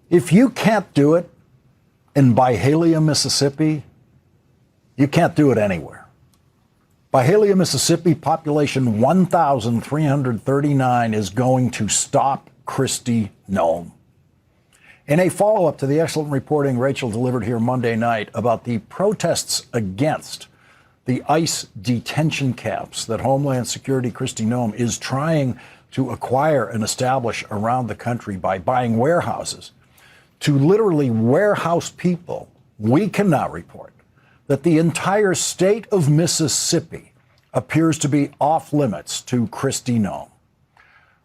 If you can't do it in Byhalia, Mississippi, you can't do it anywhere. Byhalia, Mississippi, population 1,339 is going to stop Kristi Noem. In a follow-up to the excellent reporting Rachel delivered here Monday night about the protests against the ICE detention camps that Homeland Security Kristi Noem is trying to acquire and establish around the country by buying warehouses to literally warehouse people, we can now report that the entire state of Mississippi appears to be off limits to Kristi Noem.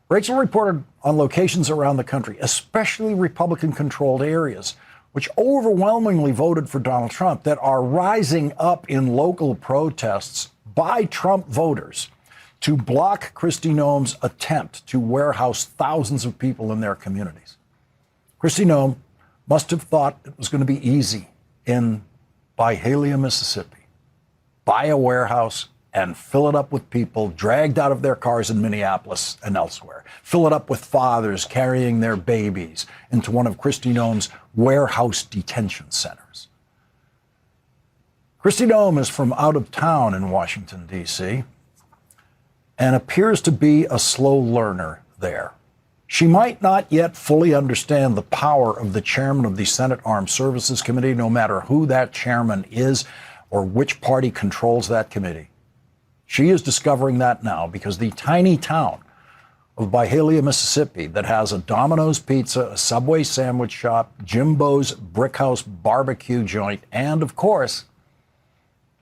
Rachel reported on locations around the country, especially Republican-controlled areas, which overwhelmingly voted for Donald Trump, that are rising up in local protests by Trump voters to block Kristi Noem's attempt to warehouse thousands of people in their communities. Kristi Noem must have thought it was going to be easy in Byhalia, Mississippi. Buy a warehouse and fill it up with people dragged out of their cars in Minneapolis and elsewhere. Fill it up with fathers carrying their babies into one of Kristi Noem's warehouse detention centers. Kristi Noem is from out of town in Washington, D.C., and appears to be a slow learner there. She might not yet fully understand the power of the chairman of the Senate Armed Services Committee, no matter who that chairman is or which party controls that committee. She is discovering that now because the tiny town of Byhalia, Mississippi, that has a Domino's Pizza, a Subway sandwich shop, Jimbo's Brickhouse barbecue joint, and, of course,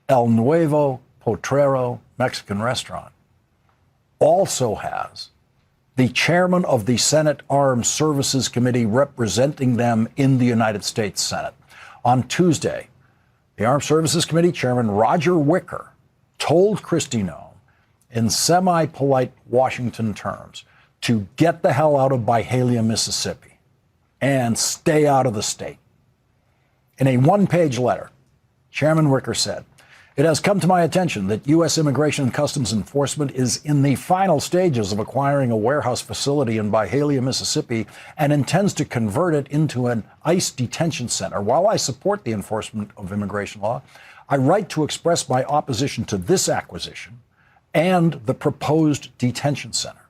El Nuevo Potrero Mexican restaurant, also has the chairman of the Senate Armed Services Committee representing them in the United States Senate. On Tuesday, the Armed Services Committee Chairman Roger Wicker told Kristi Noem in semi-polite Washington terms to get the hell out of Byhalia, Mississippi, and stay out of the state. In a one-page letter, Chairman Wicker said, "It has come to my attention that U.S. Immigration and Customs Enforcement is in the final stages of acquiring a warehouse facility in Byhalia, Mississippi, and intends to convert it into an ICE detention center. While I support the enforcement of immigration law, I write to express my opposition to this acquisition and the proposed detention center."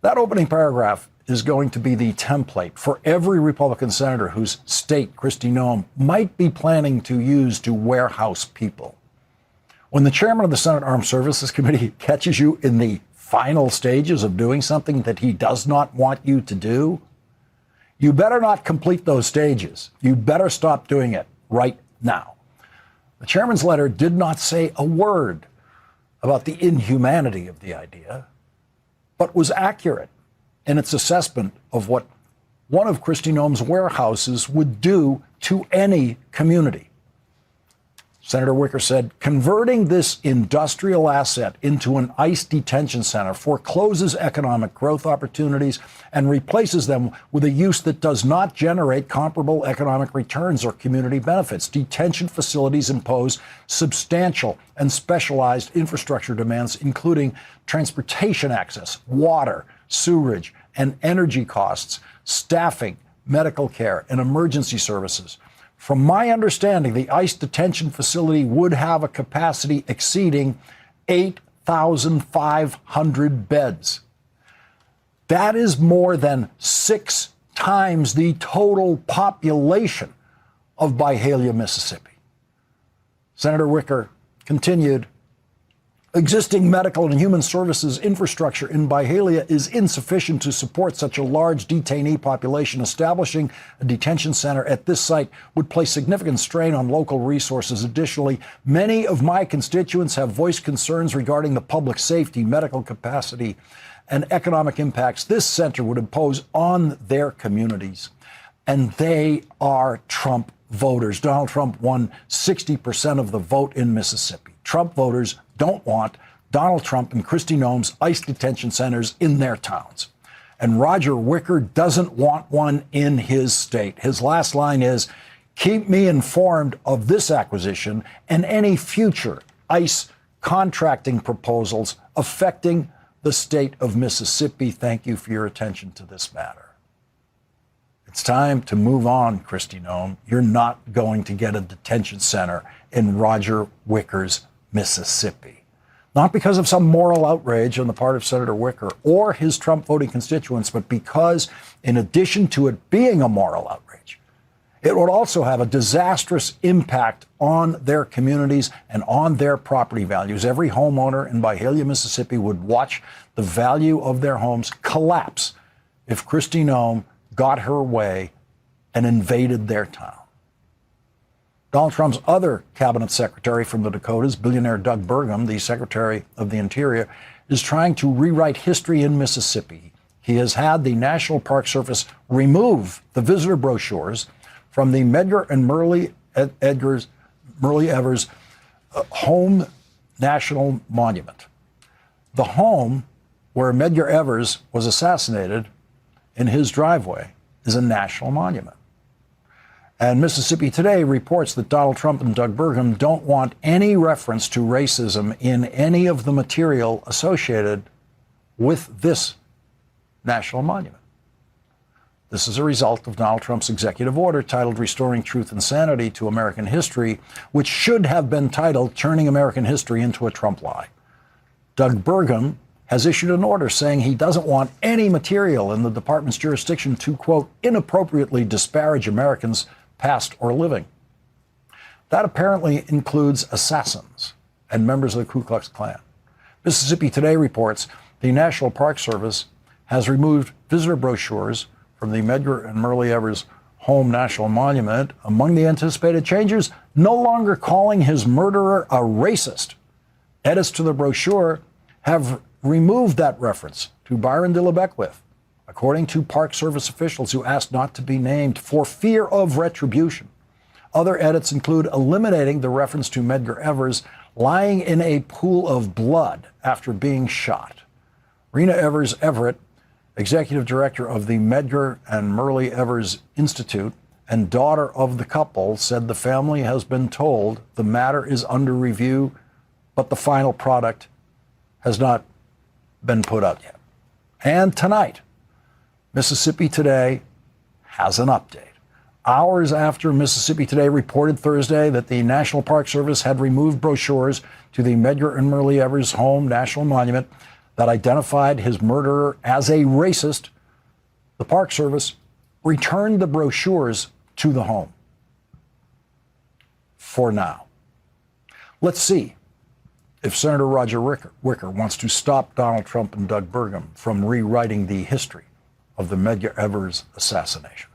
That opening paragraph is going to be the template for every Republican senator whose state Kristi Noem might be planning to use to warehouse people. When the chairman of the Senate Armed Services Committee catches you in the final stages of doing something that he does not want you to do, you better not complete those stages. You better stop doing it right now. The chairman's letter did not say a word about the inhumanity of the idea, but was accurate in its assessment of what one of Kristi Noem's warehouses would do to any community. Senator Wicker said, "Converting this industrial asset into an ICE detention center forecloses economic growth opportunities and replaces them with a use that does not generate comparable economic returns or community benefits. Detention facilities impose substantial and specialized infrastructure demands, including transportation access, water, sewerage, and energy costs, staffing, medical care, and emergency services. From my understanding, the ICE detention facility would have a capacity exceeding 8,500 beds. That is more than 6 times the total population of Byhalia, Mississippi." Senator Wicker continued, "Existing medical and human services infrastructure in Byhalia is insufficient to support such a large detainee population. Establishing a detention center at this site would place significant strain on local resources. Additionally, many of my constituents have voiced concerns regarding the public safety, medical capacity, and economic impacts this center would impose on their communities. And they are Trump voters." Donald Trump won 60% of the vote in Mississippi. Trump voters don't want Donald Trump and Kristi Noem's ICE detention centers in their towns. And Roger Wicker doesn't want one in his state. His last line is, "Keep me informed of this acquisition and any future ICE contracting proposals affecting the state of Mississippi. Thank you for your attention to this matter." It's time to move on, Kristi Noem. You're not going to get a detention center in Roger Wicker's Mississippi. Not because of some moral outrage on the part of Senator Wicker or his Trump voting constituents, but because, in addition to it being a moral outrage, it would also have a disastrous impact on their communities and on their property values. Every homeowner in Byhalia, Mississippi would watch the value of their homes collapse if Kristi Noem got her way and invaded their town. Donald Trump's other cabinet secretary from the Dakotas, billionaire Doug Burgum, the Secretary of the Interior, is trying to rewrite history in Mississippi. He has had the National Park Service remove the visitor brochures from the Medgar and Murray Evers Home National Monument. The home where Medgar Evers was assassinated in his driveway is a national monument. And Mississippi Today reports that Donald Trump and Doug Burgum don't want any reference to racism in any of the material associated with this national monument. This is a result of Donald Trump's executive order titled Restoring Truth and Sanity to American History, which should have been titled Turning American History into a Trump Lie. Doug Burgum has issued an order saying he doesn't want any material in the department's jurisdiction to, quote, inappropriately disparage Americans past or living. That apparently includes assassins and members of the Ku Klux Klan. Mississippi Today reports the National Park Service has removed visitor brochures from the Medgar and Murray Evers Home National Monument. Among the anticipated changes, no longer calling his murderer a racist. Edits to the brochure have removed that reference to Byron de la Beckwith, according to Park Service officials who asked not to be named for fear of retribution. Other edits include eliminating the reference to Medgar Evers lying in a pool of blood after being shot. Rena Evers Everett, executive director of the Medgar and Murray Evers Institute and daughter of the couple, said the family has been told the matter is under review, but the final product has not been put out yet. And tonight, Mississippi Today has an update. Hours after Mississippi Today reported Thursday that the National Park Service had removed brochures to the Medgar and Murray Evers Home National Monument that identified his murderer as a racist, the Park Service returned the brochures to the home. For now. Let's see if Senator Roger Wicker wants to stop Donald Trump and Doug Burgum from rewriting the history of the Medgar Evers assassination.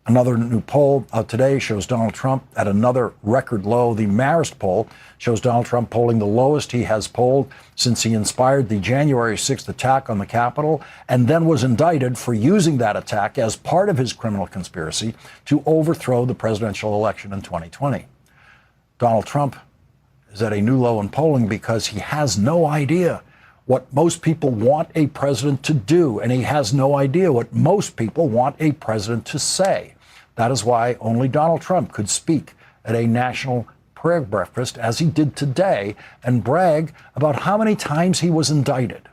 Another new poll out today shows Donald Trump at another record low. The Marist poll shows Donald Trump polling the lowest he has polled since he inspired the January 6th attack on the Capitol and then was indicted for using that attack as part of his criminal conspiracy to overthrow the presidential election in 2020. Donald Trump is at a new low in polling because he has no idea what most people want a president to do, and he has no idea what most people want a president to say. That is why only Donald Trump could speak at a national prayer breakfast, as he did today, and brag about how many times he was indicted.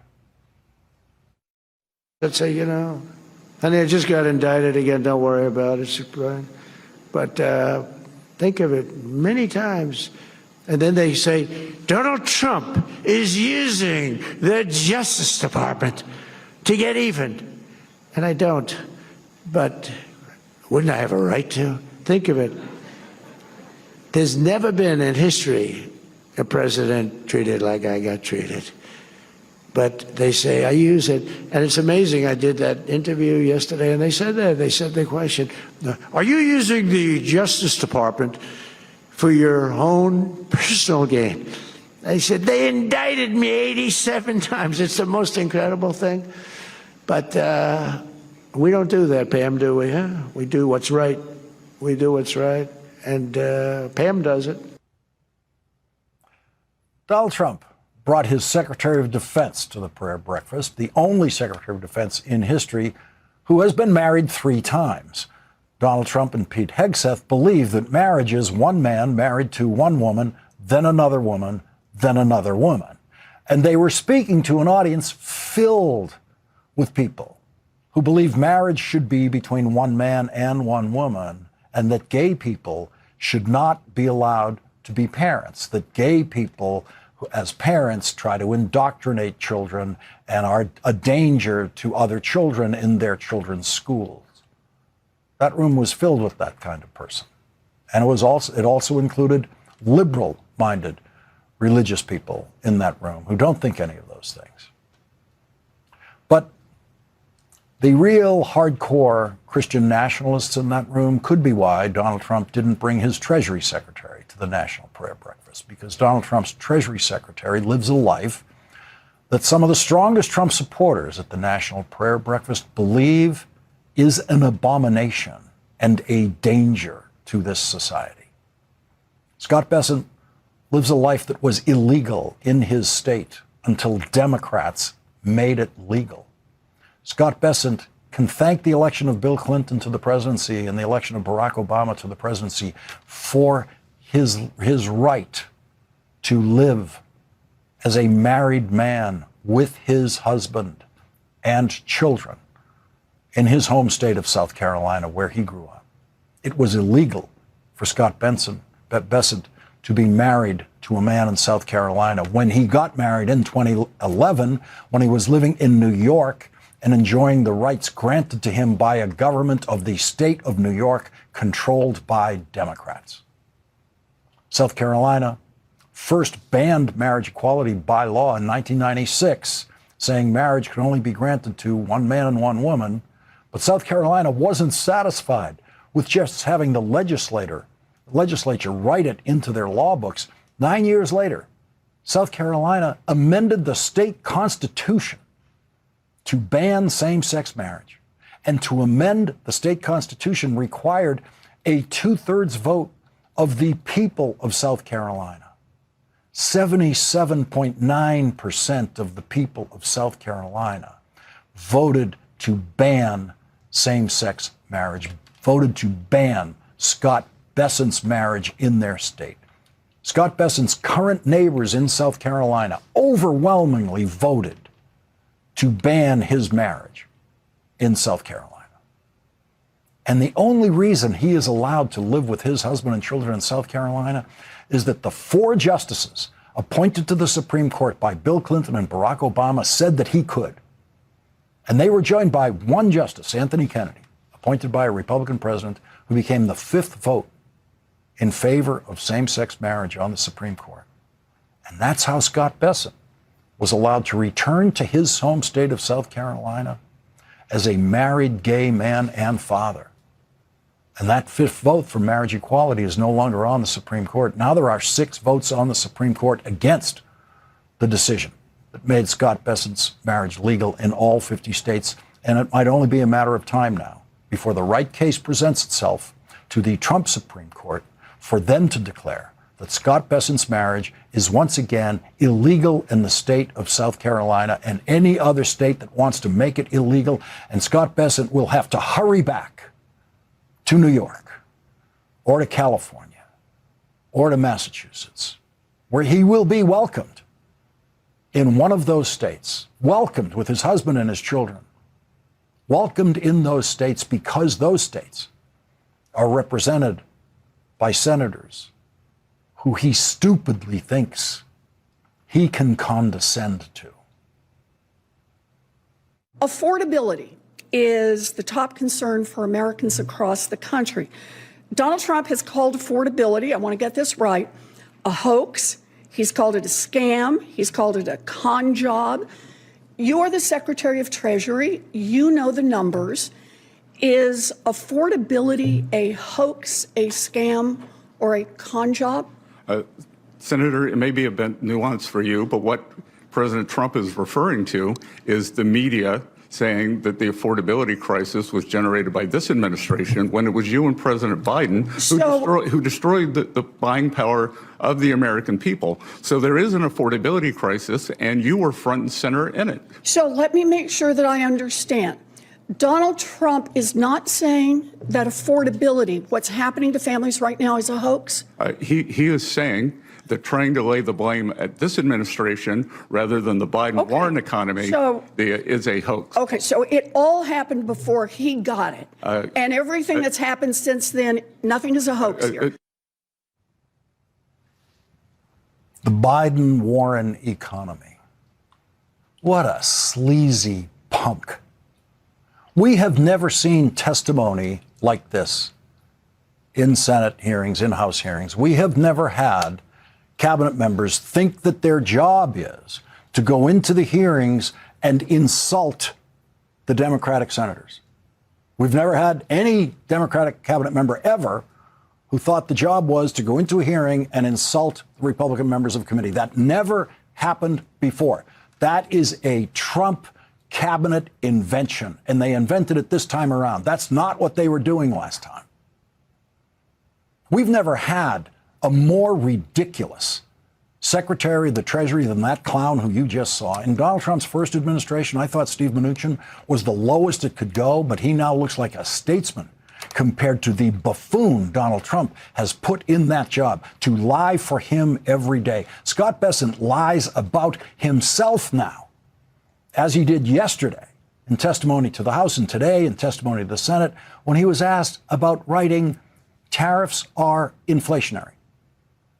Let's say, honey, I just got indicted again. Don't worry about it. But think of it many times. And then they say, Donald Trump is using the Justice Department to get even. And I don't. But wouldn't I have a right to? Think of it. There's never been in history a president treated like I got treated. But they say I use it. And it's amazing. I did that interview yesterday, and they said that. They said the question, are you using the Justice Department for your own personal gain? They said, they indicted me 87 times. It's the most incredible thing. But we don't do that, Pam, do we? Huh? We do what's right. We do what's right. And Pam does it. Donald Trump brought his Secretary of Defense to the prayer breakfast, the only Secretary of Defense in history who has been married 3 times. Donald Trump and Pete Hegseth believe that marriage is one man married to one woman, then another woman, then another woman. And they were speaking to an audience filled with people who believe marriage should be between one man and one woman, and that gay people should not be allowed to be parents, that gay people who, as parents, try to indoctrinate children and are a danger to other children in their children's schools. That room was filled with that kind of person. And it also included liberal-minded religious people in that room who don't think any of those things. But the real hardcore Christian nationalists in that room could be why Donald Trump didn't bring his Treasury Secretary to the National Prayer Breakfast, because Donald Trump's Treasury Secretary lives a life that some of the strongest Trump supporters at the National Prayer Breakfast believe is an abomination and a danger to this society. Scott Bessent lives a life that was illegal in his state until Democrats made it legal. Scott Bessent can thank the election of Bill Clinton to the presidency and the election of Barack Obama to the presidency for his right to live as a married man with his husband and children in his home state of South Carolina, where he grew up. It was illegal for Scott Bessent to be married to a man in South Carolina. When he got married in 2011, when he was living in New York and enjoying the rights granted to him by a government of the state of New York controlled by Democrats. South Carolina first banned marriage equality by law in 1996, saying marriage could only be granted to one man and one woman. But South Carolina wasn't satisfied with just having the legislature write it into their law books. 9 years later, South Carolina amended the state constitution to ban same-sex marriage. And to amend the state constitution required a 2/3 vote of the people of South Carolina. 77.9% of the people of South Carolina voted to ban same-sex marriage, voted to ban Scott Bessent's marriage in their state. Scott Bessent's current neighbors in South Carolina overwhelmingly voted to ban his marriage in South Carolina. And the only reason he is allowed to live with his husband and children in South Carolina is that the 4 justices appointed to the Supreme Court by Bill Clinton and Barack Obama said that he could. And they were joined by one justice, Anthony Kennedy, appointed by a Republican president, who became the 5th vote in favor of same-sex marriage on the Supreme Court. And that's how Scott Bessent was allowed to return to his home state of South Carolina as a married gay man and father. And that 5th vote for marriage equality is no longer on the Supreme Court. Now there are 6 votes on the Supreme Court against the decision that made Scott Bessent's marriage legal in all 50 states. And it might only be a matter of time now before the right case presents itself to the Trump Supreme Court for them to declare that Scott Bessent's marriage is once again illegal in the state of South Carolina and any other state that wants to make it illegal. And Scott Bessent will have to hurry back to New York or to California or to Massachusetts, where he will be welcomed in one of those states, welcomed with his husband and his children, welcomed in those states because those states are represented by senators who he stupidly thinks he can condescend to. Affordability is the top concern for Americans across the country. Donald Trump has called affordability, I want to get this right, a hoax. He's called it a scam. He's called it a con job. You're the Secretary of Treasury. You know the numbers. Is affordability a hoax, a scam, or a con job? Senator, it may be a bit nuanced for you, but what President Trump is referring to is the media saying that the affordability crisis was generated by this administration when it was you and President Biden who destroyed the buying power of the American people. So there is an affordability crisis, and you were front and center in it. So let me make sure that I understand. Donald Trump is not saying that affordability, what's happening to families right now, is a hoax? He is saying that trying to lay the blame at this administration rather than the Biden-Warren economy is a hoax. Okay, so it all happened before he got it. And everything that's happened since then, nothing is a hoax here. The Biden-Warren economy. What a sleazy punk. We have never seen testimony like this in Senate hearings, in House hearings. We have never had cabinet members think that their job is to go into the hearings and insult the Democratic senators. We've never had any Democratic cabinet member ever who thought the job was to go into a hearing and insult the Republican members of the committee. That never happened before. That is a Trump cabinet invention, and they invented it this time around. That's not what they were doing last time. We've never had a more ridiculous Secretary of the Treasury than that clown who you just saw. In Donald Trump's first administration, I thought Steve Mnuchin was the lowest it could go, but he now looks like a statesman compared to the buffoon Donald Trump has put in that job to lie for him every day. Scott Bessent lies about himself now, as he did yesterday in testimony to the House and today in testimony to the Senate when he was asked about writing tariffs are inflationary.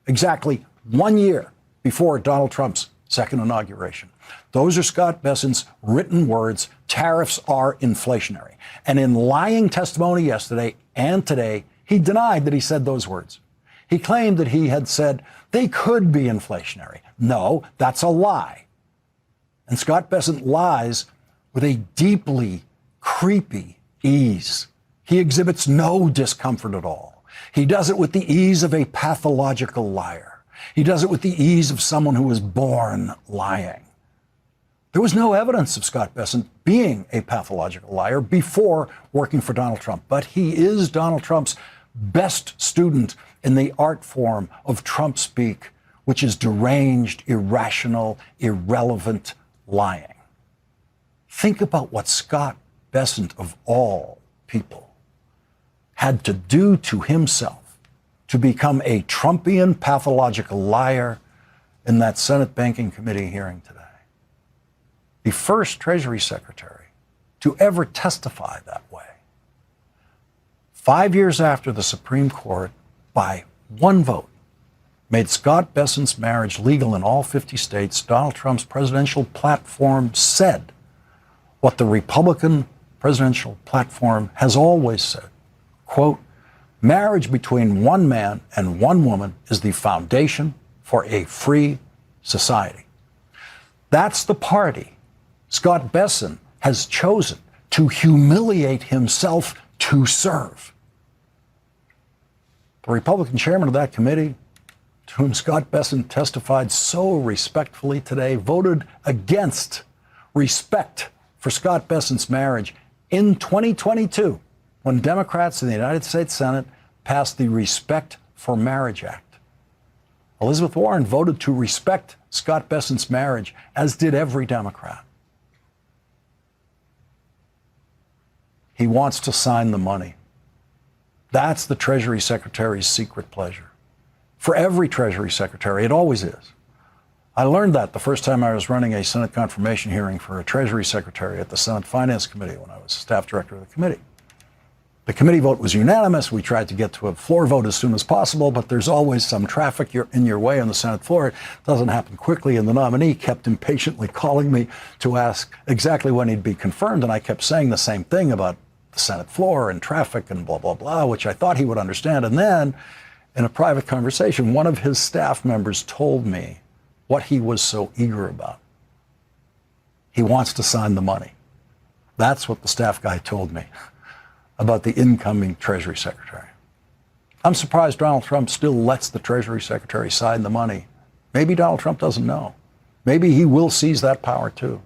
Exactly 1 year before Donald Trump's second inauguration. Those are Scott Bessent's written words. Tariffs are inflationary. And in lying testimony yesterday and today, he denied that he said those words. He claimed that he had said they could be inflationary. No, that's a lie. And Scott Bessent lies with a deeply creepy ease. He exhibits no discomfort at all. He does it with the ease of a pathological liar. He does it with the ease of someone who was born lying. There was no evidence of Scott Bessent being a pathological liar before working for Donald Trump, but he is Donald Trump's best student in the art form of Trump speak, which is deranged, irrational, irrelevant lying. Think about what Scott Bessent, of all people, had to do to himself to become a Trumpian pathological liar in that Senate Banking Committee hearing today. The first Treasury Secretary to ever testify that way. 5 years after the Supreme Court, by one vote, made Scott Bessent's marriage legal in all 50 states, Donald Trump's presidential platform said what the Republican presidential platform has always said, quote, marriage between one man and one woman is the foundation for a free society. That's the party Scott Bessent has chosen to humiliate himself to serve. The Republican chairman of that committee, to whom Scott Bessent testified so respectfully today, voted against respect for Scott Bessent's marriage in 2022 when Democrats in the United States Senate passed the Respect for Marriage Act. Elizabeth Warren voted to respect Scott Bessent's marriage, as did every Democrat. He wants to sign the money. That's the Treasury Secretary's secret pleasure. For every Treasury Secretary, it always is. I learned that the first time I was running a Senate confirmation hearing for a Treasury Secretary at the Senate Finance Committee when I was staff director of the committee. The committee vote was unanimous. We tried to get to a floor vote as soon as possible, but there's always some traffic in your way on the Senate floor. It doesn't happen quickly, and the nominee kept impatiently calling me to ask exactly when he'd be confirmed, and I kept saying the same thing about the Senate floor and traffic and blah, blah, blah, which I thought he would understand. And then, in a private conversation, one of his staff members told me what he was so eager about. He wants to sign the money. That's what the staff guy told me about the incoming Treasury Secretary. I'm surprised Donald Trump still lets the Treasury Secretary sign the money. Maybe Donald Trump doesn't know. Maybe he will seize that power too.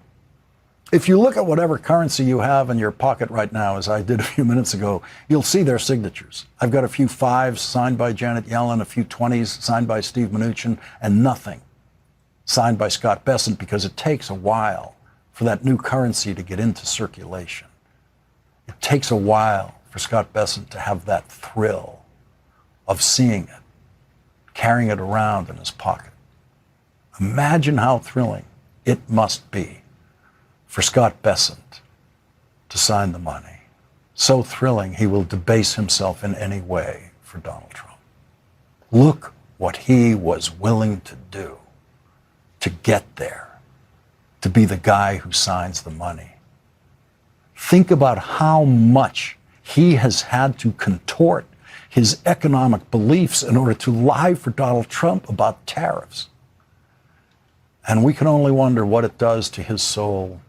If you look at whatever currency you have in your pocket right now, as I did a few minutes ago, you'll see their signatures. I've got a few 5s signed by Janet Yellen, a few 20s signed by Steve Mnuchin, and nothing signed by Scott Bessent, because it takes a while for that new currency to get into circulation. It takes a while for Scott Bessent to have that thrill of seeing it. carrying it around in his pocket. Imagine how thrilling it must be for Scott Bessent to sign the money. So thrilling he will debase himself in any way for Donald Trump. Look what he was willing to do to get there, to be the guy who signs the money. Think about how much he has had to contort his economic beliefs in order to lie for Donald Trump about tariffs. And we can only wonder what it does to his soul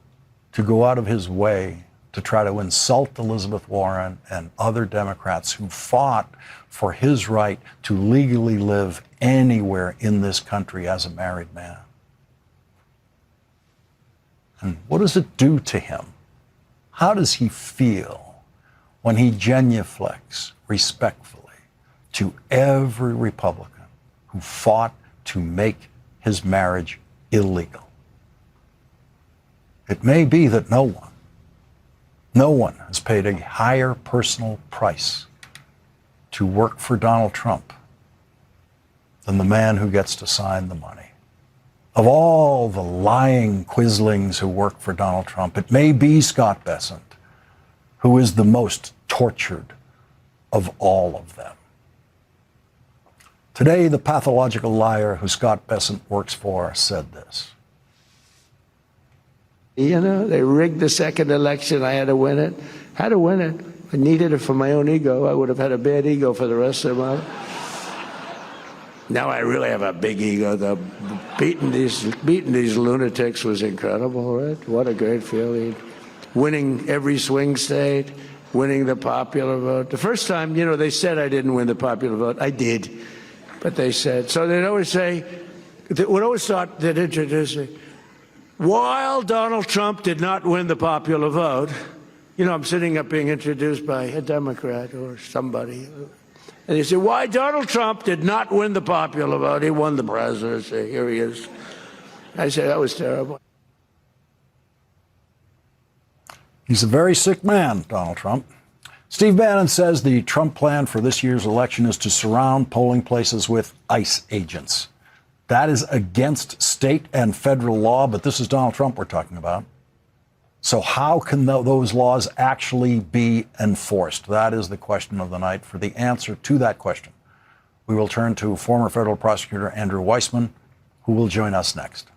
to go out of his way to try to insult Elizabeth Warren and other Democrats who fought for his right to legally live anywhere in this country as a married man. And what does it do to him? How does he feel when he genuflects respectfully to every Republican who fought to make his marriage illegal? It may be that no one has paid a higher personal price to work for Donald Trump than the man who gets to sign the money. Of all the lying quislings who work for Donald Trump, it may be Scott Bessent who is the most tortured of all of them. Today, the pathological liar who Scott Bessent works for said this. You know, they rigged the second election. I had to win it. Had to win it. I needed it for my own ego. I would have had a bad ego for the rest of my life. Now I really have a big ego. The beating these lunatics was incredible, right? What a great feeling. Winning every swing state, winning the popular vote. The first time, you know, they said I didn't win the popular vote. I did. But they said, so they'd always say, would always thought they'd introduce me. While Donald Trump did not win the popular vote, you know, I'm sitting up being introduced by a Democrat or somebody. And they say, why Donald Trump did not win the popular vote? He won the presidency. Here he is. I said, that was terrible. He's a very sick man, Donald Trump. Steve Bannon says the Trump plan for this year's election is to surround polling places with ICE agents. That is against state and federal law, but this is Donald Trump we're talking about. So how can those laws actually be enforced? That is the question of the night. For the answer to that question, we will turn to former federal prosecutor Andrew Weissmann, who will join us next.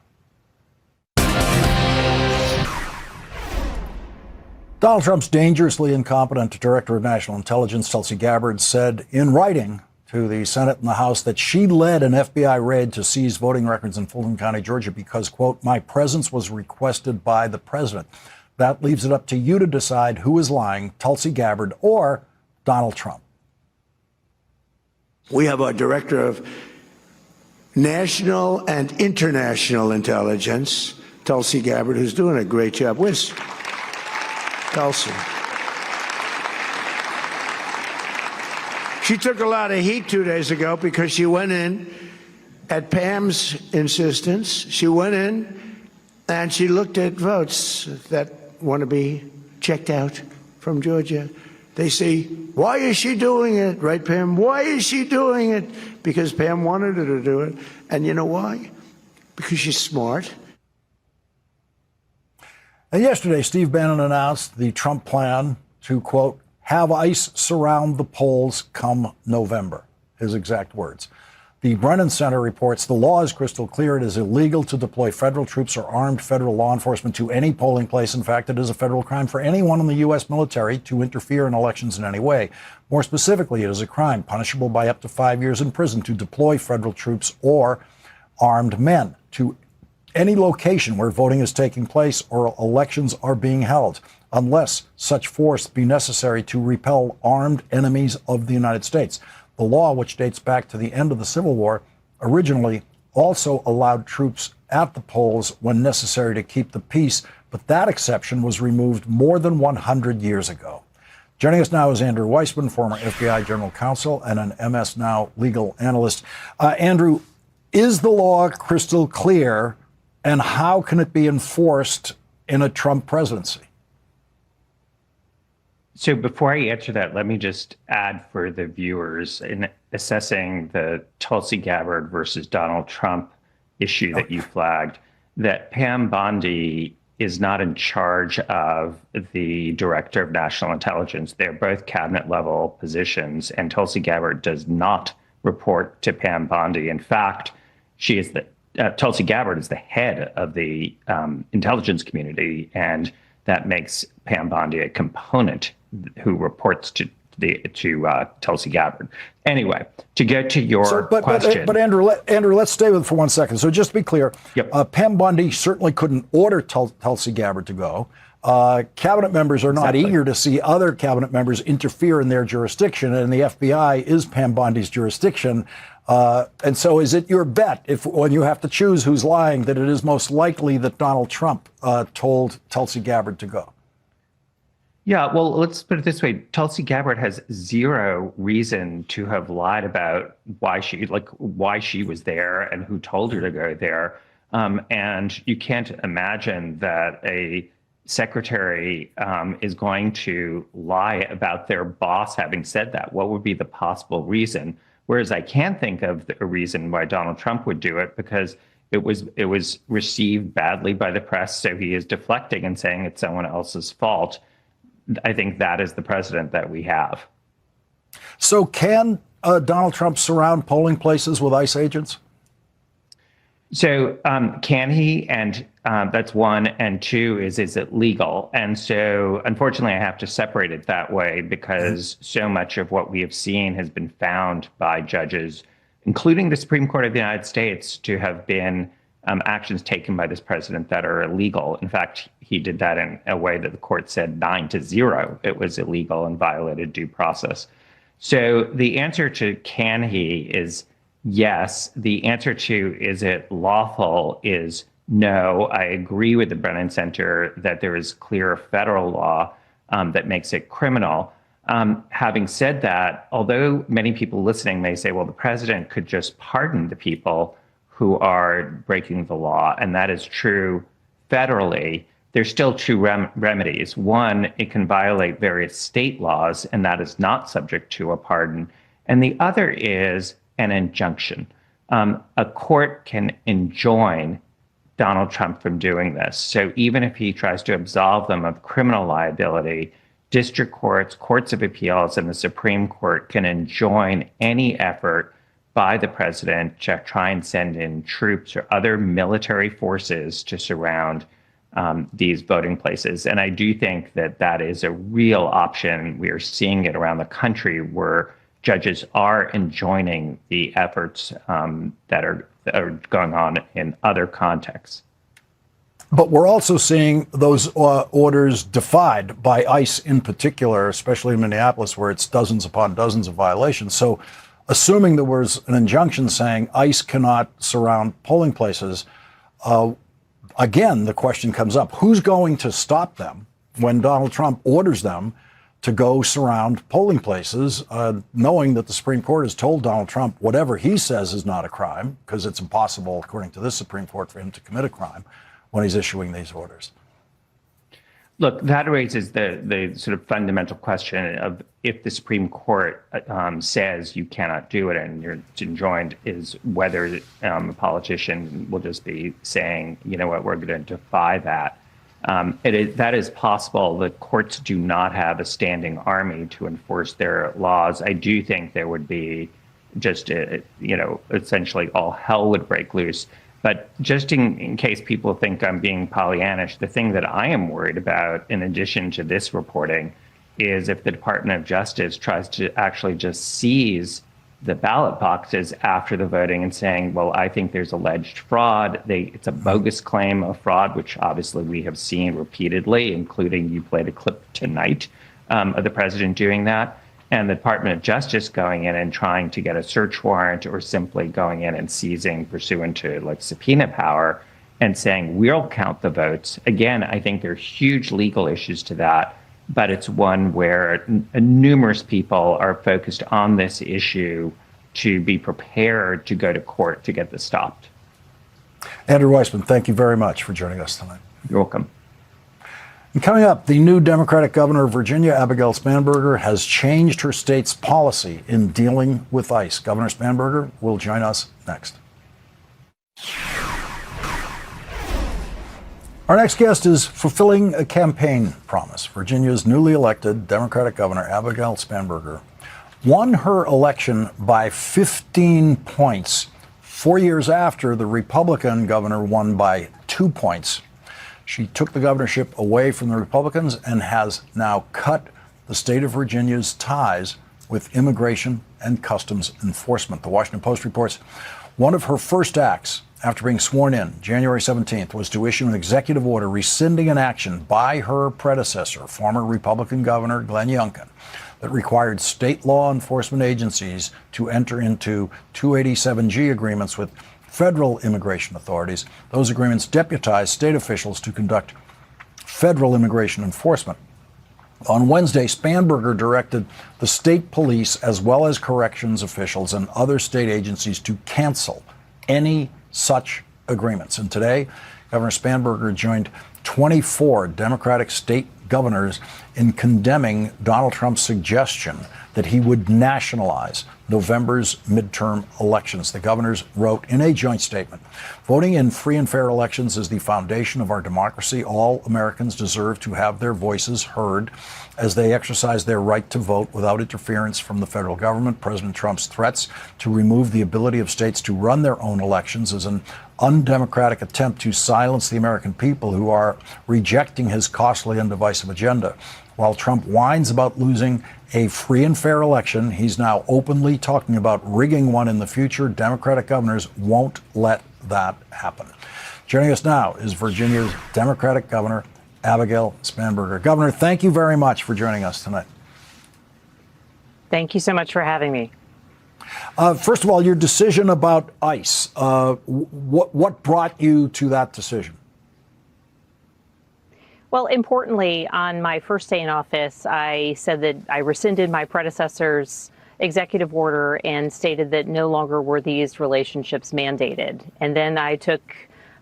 Donald Trump's dangerously incompetent director of national intelligence, Tulsi Gabbard, said in writing to the Senate and the House that she led an FBI raid to seize voting records in Fulton County, Georgia, because, quote, my presence was requested by the president. That leaves it up to you to decide who is lying, Tulsi Gabbard or Donald Trump. We have our director of national and international intelligence, Tulsi Gabbard, who's doing a great job. Where's Tulsi? She took a lot of heat 2 days ago because she went in at Pam's insistence. She went in and she looked at votes that want to be checked out from Georgia. They say, why is she doing it? Right, Pam? Why is she doing it? Because Pam wanted her to do it. And you know why? Because she's smart. And yesterday, Steve Bannon announced the Trump plan to, quote, have ICE surround the polls come November, his exact words. The Brennan Center reports the law is crystal clear. It is illegal to deploy federal troops or armed federal law enforcement to any polling place. In fact, it is a federal crime for anyone in the U.S. military to interfere in elections in any way. More specifically, it is a crime punishable by up to 5 years in prison to deploy federal troops or armed men to any location where voting is taking place or elections are being held, unless such force be necessary to repel armed enemies of the United States. The law, which dates back to the end of the Civil War, originally also allowed troops at the polls when necessary to keep the peace, but that exception was removed more than 100 years ago. Joining us now is Andrew Weissmann, former FBI General Counsel and an MS Now legal analyst. Andrew, is the law crystal clear, and how can it be enforced in a Trump presidency? So before I answer that, let me just add for the viewers in assessing the Tulsi Gabbard versus Donald Trump issue that you flagged, that Pam Bondi is not in charge of the Director of National Intelligence. They're both cabinet level positions, and Tulsi Gabbard does not report to Pam Bondi. In fact, she is Tulsi Gabbard is the head of the intelligence community, and that makes Pam Bondi a component who reports to Tulsi Gabbard. Anyway, to get to your question. But Andrew, let's stay with it for 1 second. So just to be clear, Yep. Pam Bondi certainly couldn't order Tulsi Gabbard to go. Cabinet members are not eager to see other cabinet members interfere in their jurisdiction, and the FBI is Pam Bondi's jurisdiction. And so is it your bet, when you have to choose who's lying, that it is most likely that Donald Trump told Tulsi Gabbard to go? Yeah, well, let's put it this way. Tulsi Gabbard has zero reason to have lied about why she was there and who told her to go there. And you can't imagine that a secretary is going to lie about their boss having said that. What would be the possible reason? Whereas I can think of a reason why Donald Trump would do it, because it was received badly by the press, so he is deflecting and saying it's someone else's fault. I think that is the president that we have. So can Donald Trump surround polling places with ICE agents? So can he? And that's one. And two, is it legal? And so unfortunately, I have to separate it that way, because so much of what we have seen has been found by judges, including the Supreme Court of the United States, to have been actions taken by this president that are illegal. In fact, he did that in a way that the court said 9-0. It was illegal and violated due process. So the answer to can he is yes. The answer to is it lawful is no. I agree with the Brennan Center that there is clear federal law that makes it criminal. Having said that, although many people listening may say, well, the president could just pardon the people who are breaking the law, and that is true federally, there's still two remedies. One, it can violate various state laws, and that is not subject to a pardon. And the other is an injunction. A court can enjoin Donald Trump from doing this. So even if he tries to absolve them of criminal liability, district courts, courts of appeals, and the Supreme Court can enjoin any effort by the president to try and send in troops or other military forces to surround these voting places. And I do think that that is a real option. We are seeing it around the country where judges are enjoining the efforts that are going on in other contexts. But we're also seeing those orders defied by ICE in particular, especially in Minneapolis, where it's dozens upon dozens of violations. So assuming there was an injunction saying ICE cannot surround polling places, again, the question comes up, who's going to stop them when Donald Trump orders them to go surround polling places, knowing that the Supreme Court has told Donald Trump whatever he says is not a crime, because it's impossible, according to this Supreme Court, for him to commit a crime when he's issuing these orders? Look, that raises the sort of fundamental question of if the Supreme Court says you cannot do it and you're enjoined, is whether a politician will just be saying, you know what, we're going to defy that. That is possible. The courts do not have a standing army to enforce their laws. I do think there would be just, essentially all hell would break loose. But just in case people think I'm being Pollyannish, the thing that I am worried about, in addition to this reporting, is if the Department of Justice tries to actually just seize the ballot boxes after the voting and saying, well, I think there's alleged fraud. It's a bogus claim of fraud, which obviously we have seen repeatedly, including you played a clip tonight of the president doing that. And the Department of Justice going in and trying to get a search warrant, or simply going in and seizing pursuant to like subpoena power and saying, we'll count the votes. Again, I think there are huge legal issues to that, but it's one where numerous people are focused on this issue to be prepared to go to court to get this stopped. Andrew Weissman, thank you very much for joining us tonight. You're welcome. And coming up, the new Democratic governor of Virginia, Abigail Spanberger, has changed her state's policy in dealing with ICE. Governor Spanberger will join us next. Our next guest is fulfilling a campaign promise. Virginia's newly elected Democratic Governor, Abigail Spanberger, won her election by 15 points 4 years after the Republican governor won by 2 points. She took the governorship away from the Republicans and has now cut the state of Virginia's ties with immigration and customs enforcement. The Washington Post reports one of her first acts after being sworn in January 17th was to issue an executive order rescinding an action by her predecessor, former Republican Governor Glenn Youngkin, that required state law enforcement agencies to enter into 287G agreements with federal immigration authorities. Those agreements deputize state officials to conduct federal immigration enforcement. On Wednesday, Spanberger directed the state police as well as corrections officials and other state agencies to cancel any such agreements. And today, Governor Spanberger joined 24 Democratic state governors in condemning Donald Trump's suggestion that he would nationalize November's midterm elections. The governors wrote in a joint statement, "Voting in free and fair elections is the foundation of our democracy. All Americans deserve to have their voices heard as they exercise their right to vote without interference from the federal government. President Trump's threats to remove the ability of states to run their own elections is an undemocratic attempt to silence the American people who are rejecting his costly and divisive agenda. While Trump whines about losing a free and fair election, he's now openly talking about rigging one in the future. Democratic governors won't let that happen." Joining us now is Virginia's Democratic Governor, Abigail Spanberger. Governor, thank you very much for joining us tonight. Thank you so much for having me. First of all, your decision about ICE. What brought you to that decision? Well, importantly, on my first day in office, I said that I rescinded my predecessor's executive order and stated that no longer were these relationships mandated. And then I took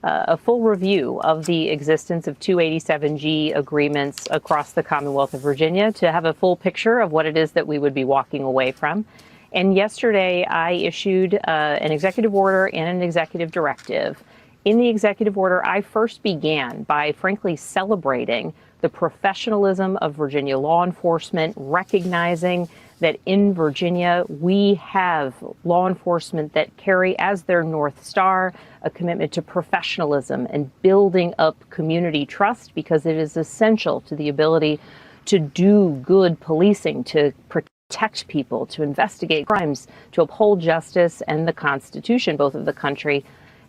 a full review of the existence of 287G agreements across the Commonwealth of Virginia to have a full picture of what it is that we would be walking away from. And yesterday, I issued an executive order and an executive directive. In the executive order, I first began by frankly celebrating the professionalism of Virginia law enforcement, recognizing that in Virginia, we have law enforcement that carry as their North Star a commitment to professionalism and building up community trust, because it is essential to the ability to do good policing, to protect people, to investigate crimes, to uphold justice and the Constitution, both of the country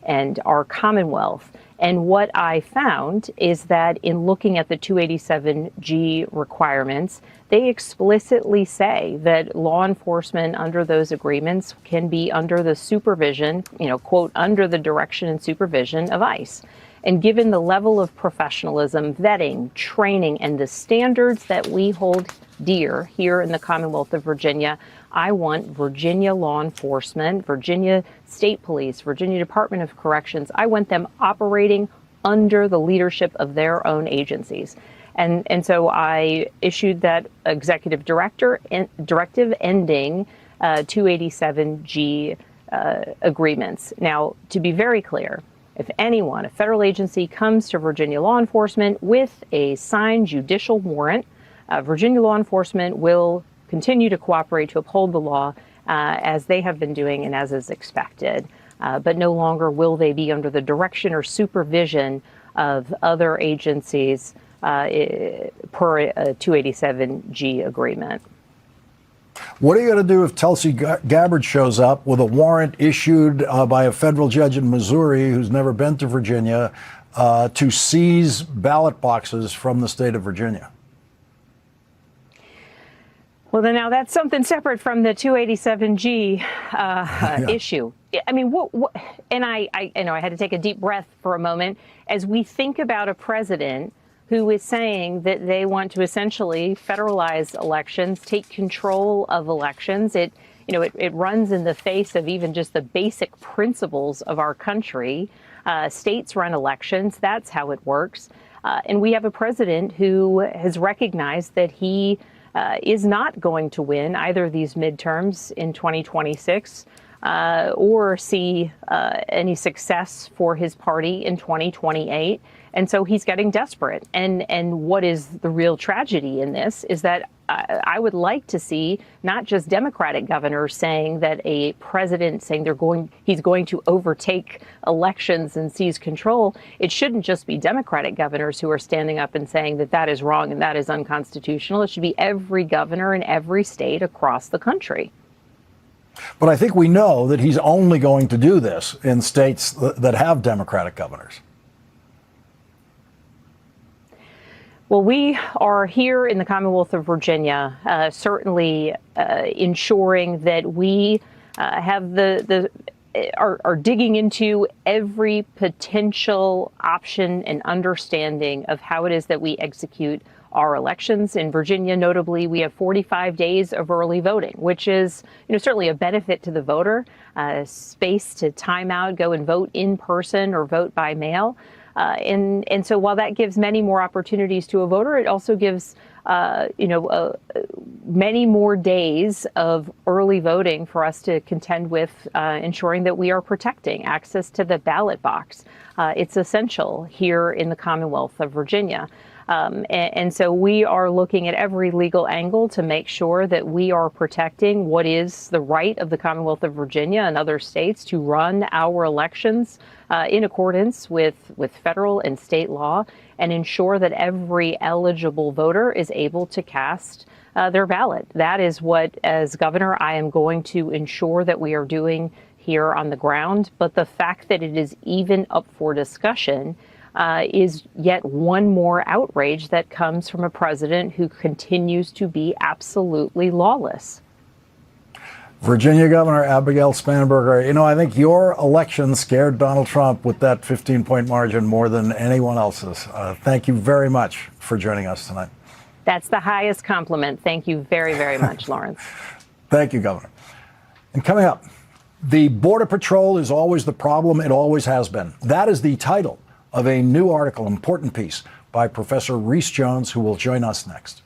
and our Commonwealth. And what I found is that in looking at the 287G requirements, they explicitly say that law enforcement under those agreements can be under the supervision, quote, under the direction and supervision of ICE. And given the level of professionalism, vetting, training, and the standards that we hold dear here in the Commonwealth of Virginia, I want Virginia law enforcement, Virginia State Police, Virginia Department of Corrections, I want them operating under the leadership of their own agencies. And so I issued that executive directive ending 287G agreements. Now, to be very clear, if anyone, a federal agency, comes to Virginia law enforcement with a signed judicial warrant, Virginia law enforcement will continue to cooperate to uphold the law as they have been doing and as is expected. But no longer will they be under the direction or supervision of other agencies per a 287G agreement. What are you going to do if Tulsi Gabbard shows up with a warrant issued by a federal judge in Missouri who's never been to Virginia to seize ballot boxes from the state of Virginia? Well, then now that's something separate from the 287G issue. I mean, and I had to take a deep breath for a moment as we think about a president who is saying that they want to essentially federalize elections, take control of elections. It runs in the face of even just the basic principles of our country. States run elections. That's how it works. And we have a president who has recognized that he is not going to win either of these midterms in 2026 or see any success for his party in 2028. And so he's getting desperate. And what is the real tragedy in this is that I would like to see not just Democratic governors saying that a president saying he's going to overtake elections and seize control. It shouldn't just be Democratic governors who are standing up and saying that that is wrong and that is unconstitutional. It should be every governor in every state across the country. But I think we know that he's only going to do this in states that have Democratic governors. Well, we are here in the Commonwealth of Virginia, certainly ensuring that we have are digging into every potential option and understanding of how it is that we execute our elections. In Virginia, notably, we have 45 days of early voting, which is, certainly a benefit to the voter, space to time out, go and vote in person or vote by mail. And so while that gives many more opportunities to a voter, it also gives, many more days of early voting for us to contend with, ensuring that we are protecting access to the ballot box. It's essential here in the Commonwealth of Virginia. And so we are looking at every legal angle to make sure that we are protecting what is the right of the Commonwealth of Virginia and other states to run our elections in accordance with federal and state law and ensure that every eligible voter is able to cast their ballot. That is what, as governor, I am going to ensure that we are doing here on the ground. But the fact that it is even up for discussion is yet one more outrage that comes from a president who continues to be absolutely lawless. Virginia Governor Abigail Spanberger, I think your election scared Donald Trump with that 15-point margin more than anyone else's. Thank you very much for joining us tonight. That's the highest compliment. Thank you very, very much, Lawrence. Thank you, Governor. And coming up, the Border Patrol is always the problem. It always has been. That is the title of a new article, important piece by Professor Rhys Jones, who will join us next.